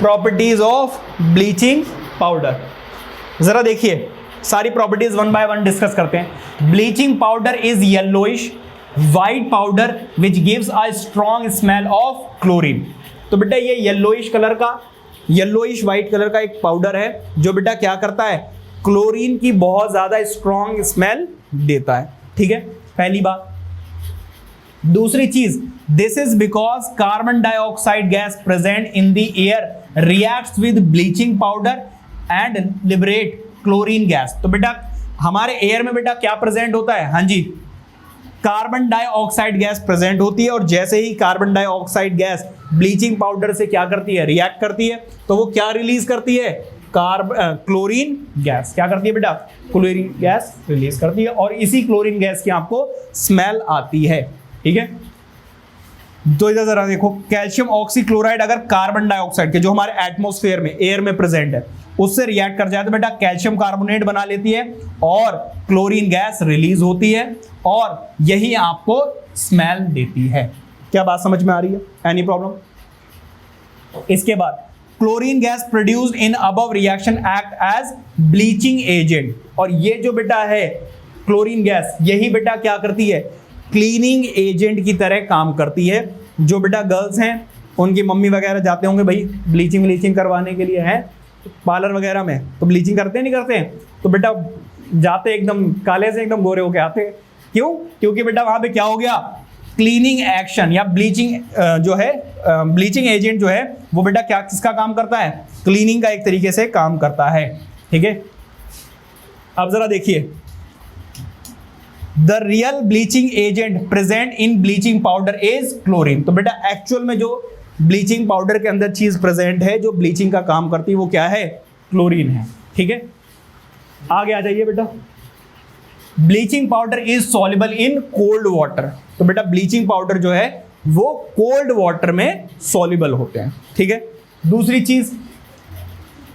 Properties of bleaching powder. जरा देखिए सारी properties one by one discuss करते हैं। Bleaching powder is yellowish white powder which gives a strong smell of chlorine. तो बेटा ये येलोइश व्हाइट कलर का एक पाउडर है जो बेटा क्या करता है, क्लोरीन की बहुत ज्यादा स्ट्रॉन्ग स्मेल देता है। ठीक है, पहली बात। दूसरी चीज, this is because carbon dioxide gas present in the air reacts with bleaching powder and liberate chlorine gas. तो बेटा हमारे एयर में बेटा क्या प्रेजेंट होता है, हाँ जी, कार्बन डाइऑक्साइड गैस प्रेजेंट होती है, और जैसे ही carbon dioxide gas bleaching powder से क्या करती है, रिएक्ट करती है, तो वो क्या रिलीज करती है, क्लोरीन गैस। क्या करती है बेटा, क्लोरीन गैस रिलीज करती है, और इसी क्लोरीन गैस की आपको स्मेल आती है। ठीक है, तो इधर जरा देखो, कैल्शियम ऑक्सीक्लोराइड अगर कार्बन डाइऑक्साइड के जो हमारे एटमॉस्फेयर में एयर में प्रेजेंट है उससे रिएक्ट कर जाए तो बेटा कैल्शियम कार्बोनेट बना लेती है और क्लोरीन गैस रिलीज होती है, और यही आपको स्मेल देती है। क्या बात समझ में आ रही है, एनी प्रॉब्लम? इसके बाद chlorine gas produced in above reaction act as bleaching agent, और ये जो बेटा है क्लोरीन गैस, यही बेटा क्या करती है, क्लीनिंग एजेंट की तरह काम करती है। जो बेटा गर्ल्स हैं उनकी मम्मी वगैरह जाते होंगे भाई ब्लीचिंग करवाने के लिए, है पार्लर वगैरह में, तो ब्लीचिंग करते हैं नहीं करते हैं, तो बेटा जाते एकदम काले से एकदम गोरे होके आते। क्यों? क्योंकि बेटा वहां पे क्या हो गया, क्लीनिंग एक्शन या ब्लीचिंग जो है ब्लीचिंग एजेंट जो है वो बेटा क्या किसका काम करता है, क्लीनिंग का एक तरीके से काम करता है। ठीक है, अब जरा देखिए, the real bleaching agent present in bleaching powder is chlorine. तो बेटा एक्चुअल में जो ब्लीचिंग पाउडर के अंदर चीज प्रेजेंट है जो ब्लीचिंग का काम करती है वो क्या है, क्लोरीन है। ठीक है, आगे आ जाइए बेटा। Bleaching powder is soluble in cold water. तो बेटा ब्लीचिंग पाउडर जो है वो कोल्ड वाटर में सॉल्युबल होते हैं। ठीक है, दूसरी चीज,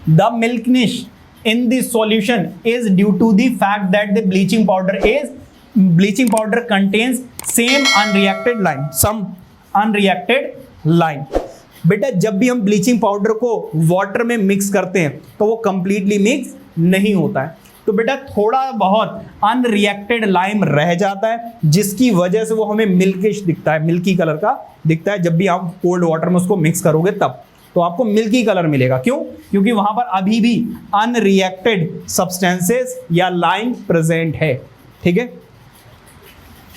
the मिल्कनिश in the solution is due to the fact that the bleaching powder contains some unreacted line। बेटा जब भी हम ब्लीचिंग पाउडर को वाटर में मिक्स करते हैं तो वो कंप्लीटली मिक्स नहीं होता है, तो बेटा थोड़ा बहुत अनरिएक्टेड लाइम रह जाता है, जिसकी वजह से वो हमें मिल्किश दिखता है, मिल्की कलर का दिखता है। जब भी आप कोल्ड वाटर में उसको मिक्स करोगे तब तो आपको मिल्की कलर मिलेगा। क्यों? क्योंकि वहां पर अभी भी अनरिएक्टेड सब्सटेंसेस या लाइम प्रेजेंट है। ठीक है,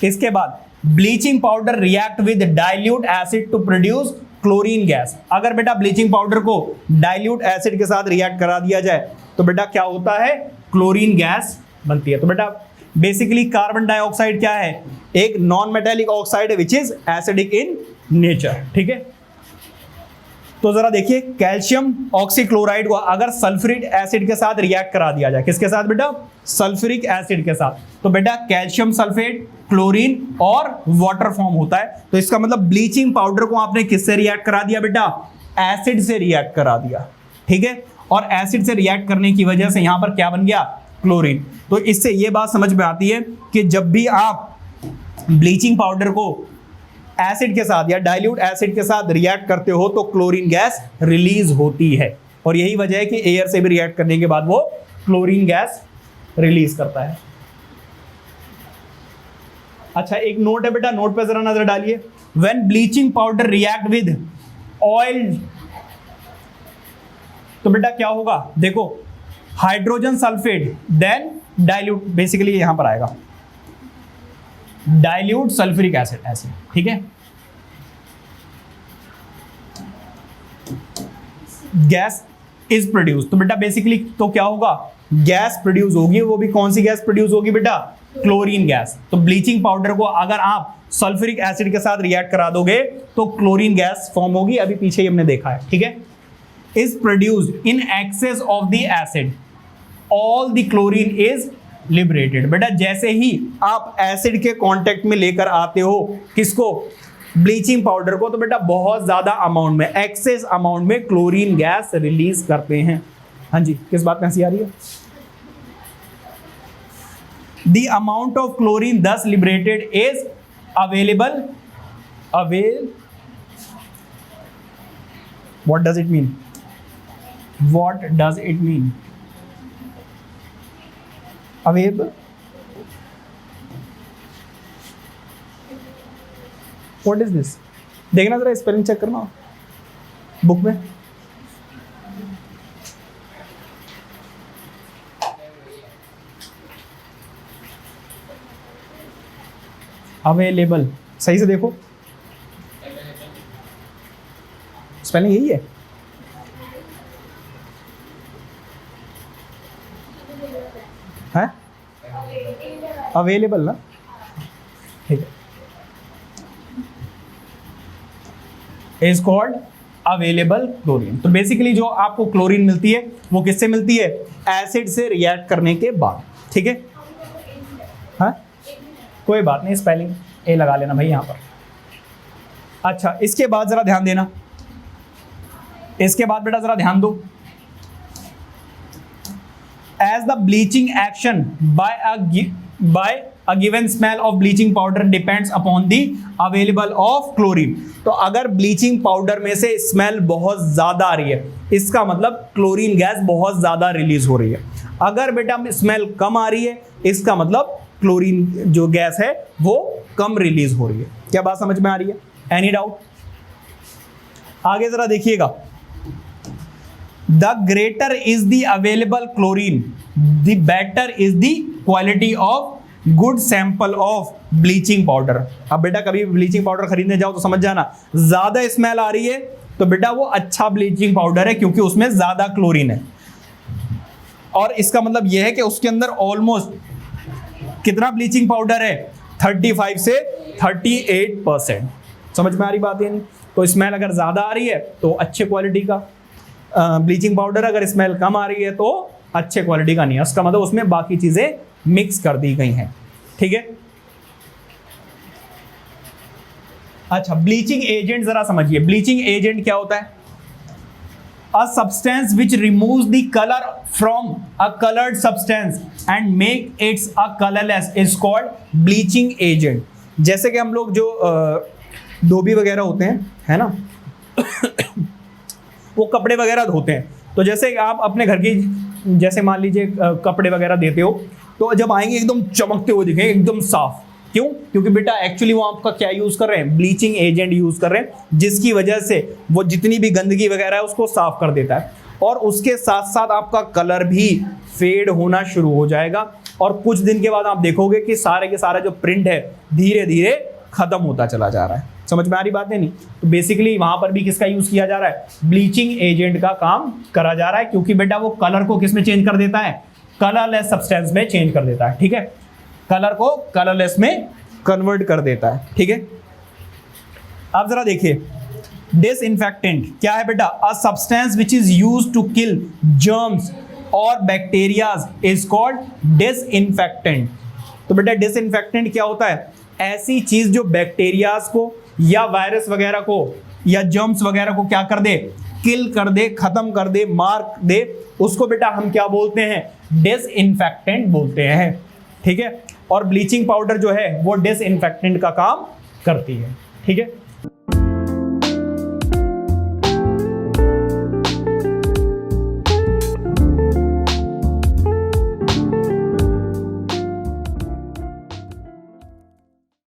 इसके बाद bleaching powder react with dilute acid to produce chlorine gas. अगर बेटा ब्लीचिंग पाउडर को डाइल्यूट एसिड के साथ रिएक्ट करा दिया जाए तो बेटा क्या होता है, क्लोरीन गैस बनती है। तो बेटा बेसिकली कार्बन डाइऑक्साइड क्या है, एक नॉन मेटेलिक ऑक्साइड है which is acidic in nature. ठीक है, तो जरा देखिए, कैल्शियम ऑक्सीक्लोराइड को अगर सल्फ्यूरिक एसिड के साथ रिएक्ट करा दिया जाए, किसके साथ बेटा, सल्फ्यूरिक एसिड के साथ, तो बेटा कैल्शियम सल्फेट, क्लोरीन और वाटर फॉर्म होता है। तो इसका मतलब ब्लीचिंग पाउडर को आपने किससे रिएक्ट करा दिया बेटा, एसिड से रिएक्ट करा दिया। ठीक है, और एसिड से रिएक्ट करने की वजह से यहां पर क्या बन गया, क्लोरीन। तो इससे यह बात समझ में आती है कि जब भी आप ब्लीचिंग पाउडर को एसिड के साथ या डाइल्यूट एसिड के साथ रिएक्ट करते हो तो क्लोरीन गैस रिलीज होती है, और यही वजह है कि एयर से भी रिएक्ट करने के बाद वो क्लोरीन गैस रिलीज करता है। अच्छा, एक नोट है बेटा, नोट पे जरा नजर डालिए। When bleaching powder react with oil, तो बेटा क्या होगा, देखो hydrogen sulphate then dilute, basically यहां पर आएगा डाइल्यूट सल्फ्यूरिक एसिड ऐसे। ठीक है, गैस इज प्रोड्यूस, तो बेटा बेसिकली तो क्या होगा, गैस प्रोड्यूस होगी, वो भी कौन सी गैस प्रोड्यूस होगी बेटा, क्लोरीन गैस। तो ब्लीचिंग पाउडर को अगर आप सल्फ्यूरिक एसिड के साथ रिएक्ट करा दोगे तो क्लोरीन गैस फॉर्म होगी, अभी पीछे ही हमने देखा है। ठीक है, is produced in excess of the acid, all the chlorine is liberated. बेटा जैसे ही आप एसिड के कांटेक्ट में लेकर आते हो किसको, ब्लीचिंग पाउडर को, तो बेटा बहुत ज्यादा अमाउंट में, एक्सेस अमाउंट में क्लोरीन गैस रिलीज करते हैं। हाँ जी, किस बात में हंसी आ रही है? द अमाउंट ऑफ क्लोरीन दस liberated is available, what does it mean? What does it mean? Available? What is this? देखना जरा, स्पेलिंग चेक करना बुक में। अवेलेबल सही से देखो, स्पेलिंग यही है। है अवेलेबल ना, ठीक है। Is called available chlorine. तो बेसिकली जो आपको क्लोरीन मिलती है वो किससे मिलती है? एसिड से रिएक्ट करने के बाद, ठीक है। हाँ कोई बात नहीं, स्पेलिंग ए लगा लेना भाई यहाँ पर। अच्छा इसके बाद जरा ध्यान देना, इसके बाद बेटा जरा ध्यान दो। As the bleaching action by a given smell of bleaching powder depends upon the available of chlorine। तो अगर ब्लीचिंग पाउडर में से स्मेल बहुत ज्यादा आ रही है, इसका मतलब क्लोरीन गैस बहुत ज्यादा रिलीज हो रही है। अगर बेटा स्मेल कम आ रही है, इसका मतलब क्लोरीन जो गैस है वो कम रिलीज हो रही है। क्या बात समझ में आ रही है? Any doubt? आगे जरा देखिएगा। The greater is the available chlorine, the better is the quality of good sample of bleaching powder। अब बेटा कभी ब्लीचिंग पाउडर खरीदने जाओ तो समझ जाना, ज्यादा स्मेल आ रही है तो बेटा वो अच्छा ब्लीचिंग पाउडर है, क्योंकि उसमें ज्यादा क्लोरीन है। और इसका मतलब यह है कि उसके अंदर ऑलमोस्ट कितना ब्लीचिंग पाउडर है? 35 से 38%। समझ में आ रही बात है? तो स्मेल अगर ज्यादा आ रही है तो अच्छे क्वालिटी का ब्लीचिंग पाउडर, अगर स्मेल कम आ रही है तो अच्छे क्वालिटी का नहीं है। उसका मतलब उसमें बाकी चीजें मिक्स कर दी गई हैं, ठीक है। अच्छा ब्लीचिंग एजेंट जरा समझिए। ब्लीचिंग एजेंट क्या होता है? अ substance which removes the colour from a coloured substance and make it's a colourless is called bleaching agent. जैसे कि हम लोग जो धोबी वगैरह होते हैं, है ना, वो कपड़े वगैरह धोते हैं। तो जैसे आप अपने घर की, जैसे मान लीजिए कपड़े वगैरह देते हो, तो जब आएंगे एकदम चमकते हुए दिखेंगे, एकदम साफ। क्यों? क्योंकि बेटा एक्चुअली वो आपका क्या यूज कर रहे हैं? ब्लीचिंग एजेंट यूज कर रहे हैं, जिसकी वजह से वो जितनी भी गंदगी वगैरह है उसको साफ कर देता है। और उसके साथ साथ आपका कलर भी फेड होना शुरू हो जाएगा, और कुछ दिन के बाद आप देखोगे कि सारे के सारा जो प्रिंट है धीरे धीरे खत्म होता चला जा रहा है। समझ में आ रही बात है? नहीं तो बेसिकली वहां पर भी किसका यूज किया जा रहा है? ब्लीचिंग एजेंट का काम करा जा रहा है, क्योंकि बेटा वो कलर को किस में चेंज कर देता है? कलरलेस सब्सटेंस में चेंज कर देता है, ठीक है। कलर को कलरलेस में कन्वर्ट कर देता है, ठीक है। अब जरा देखिए, डिसइंफेक्टेंट क्या है बेटा? A substance which is used to kill germs और बैक्टीरियाज इज कॉल्ड डिसइंफेक्टेंट। तो बेटा डिसइंफेक्टेंट क्या होता है? ऐसी चीज जो बैक्टीरियाज को या वायरस वगैरह को या जर्म्स वगैरह को क्या कर दे? किल कर दे, खत्म कर दे, मार दे, उसको बेटा हम क्या बोलते हैं? डिसइंफेक्टेंट बोलते हैं, ठीक है। और ब्लीचिंग पाउडर जो है वो डिसइंफेक्टेंट का काम करती है, ठीक है।